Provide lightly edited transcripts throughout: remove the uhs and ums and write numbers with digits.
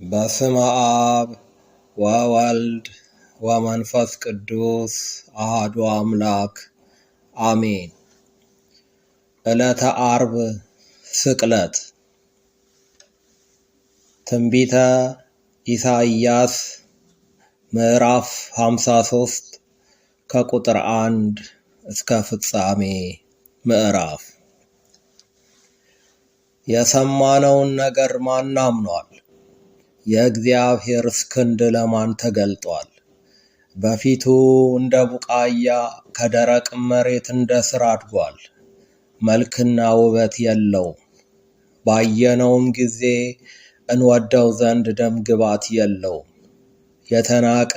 በስመ አብ ወወልድ ወመንፈስ ቅዱስ አሐዱ አምላክ አሜን። ዕለተ ዓርብ ስቅለት። ትንቢተ ኢሳይያስ ምዕራፍ 53 ከቁጥር 1 እስከ ፍጻሜ ምዕራፍ። የሰማነውን ነገር ማን አምኗል? የእግዚአብሔር ክንድ ለማን ተገልጧል? በፊቱ እንደ ቡቃያ ከደረቅ መሬት እንደ ሥር አድጓል። መልክና ውበት የለውም። ባየነውም ጊዜ እንወደው ዘንድ ደም ግባት የለውም። የተናቀ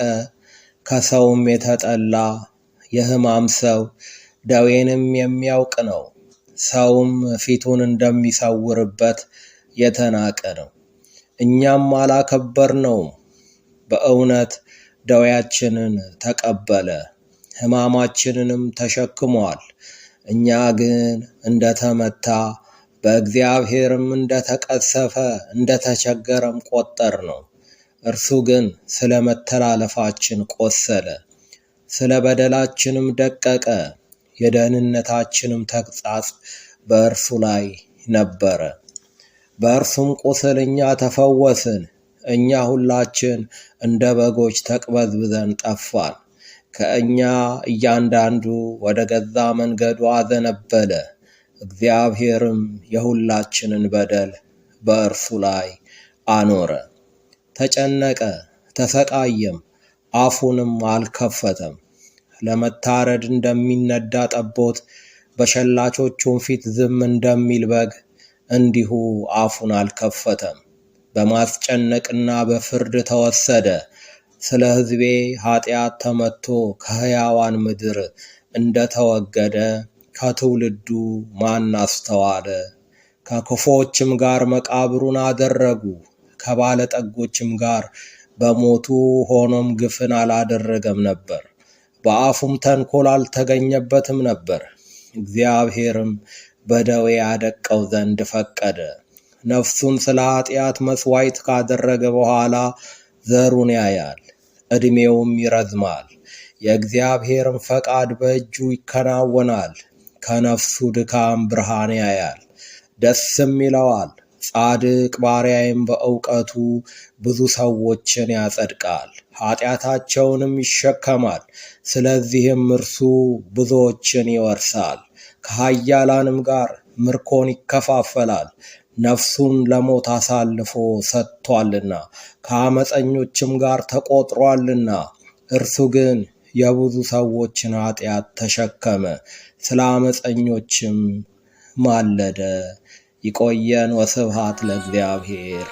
ከሰውም የተጠላ የሕማም ሰው ደዌንም የሚያውቅ ነው። ሰውም ፊቱን እንደሚሰውርበት የተናቀ ነው። እኛም አላከበርነውም። በእውነት ደዌያችንን ተቀበለ፣ ሕማማችንንም ተሸክሟል። እኛ ግን እንደተመታ በእግዚአብሔርም እንደተቀሰፈ እንደተቸገረም ቆጠርነው። እርሱ ግን ስለ መተላለፋችን ቆሰለ፣ ስለ በደላችንም ደቀቀ። የደህንነታችንም ተግሣጽ በእርሱ ላይ ነበረ። በእርሱም ቁስል እኛ ተፈወስን። እኛ ሁላችን እንደ በጎች ተቅበዝብዘን ጠፋን። ከእኛ እያንዳንዱ ወደ ገዛ መንገዱ አዘነበለ። እግዚአብሔርም የሁላችንን በደል በእርሱ ላይ አኖረ። ተጨነቀ፣ ተሰቃየም፣ አፉንም አልከፈተም። ለመታረድ እንደሚነዳ ጠቦት በሸላቾቹም ፊት ዝም እንደሚል በግ እንዲሁ አፉን አልከፈተም። በማስጨነቅና በፍርድ ተወሰደ። ስለ ሕዝቤ ኃጢአት ተመትቶ ከሕያዋን ምድር እንደተወገደ ከትውልዱ ማን አስተዋለ? ከክፉዎችም ጋር መቃብሩን አደረጉ፣ ከባለጠጎችም ጋር በሞቱ። ሆኖም ግፍን አላደረገም ነበር፣ በአፉም ተንኮል አልተገኘበትም ነበር። እግዚአብሔርም በደዌ ያደቀው ዘንድ ፈቀደ። ነፍሱን ስለ ኃጢአት መሥዋዕት ካደረገ በኋላ ዘሩን ያያል፣ ዕድሜውም ይረዝማል። የእግዚአብሔርም ፈቃድ በእጁ ይከናወናል። ከነፍሱ ድካም ብርሃን ያያል፣ ደስም ይለዋል። ጻድቅ ባሪያዬም በእውቀቱ ብዙ ሰዎችን ያጸድቃል፣ ኃጢአታቸውንም ይሸከማል። ስለዚህም እርሱ ብዙዎችን ይወርሳል፣ ከኃያላንም ጋር ምርኮን ይከፋፈላል። ነፍሱን ለሞት አሳልፎ ሰጥቷልና ከአመፀኞችም ጋር ተቆጥሯልና። እርሱ ግን የብዙ ሰዎችን ኃጢአት ተሸከመ፣ ስለ አመፀኞችም ማለደ። ይቆየን። ወስብሐት ለእግዚአብሔር።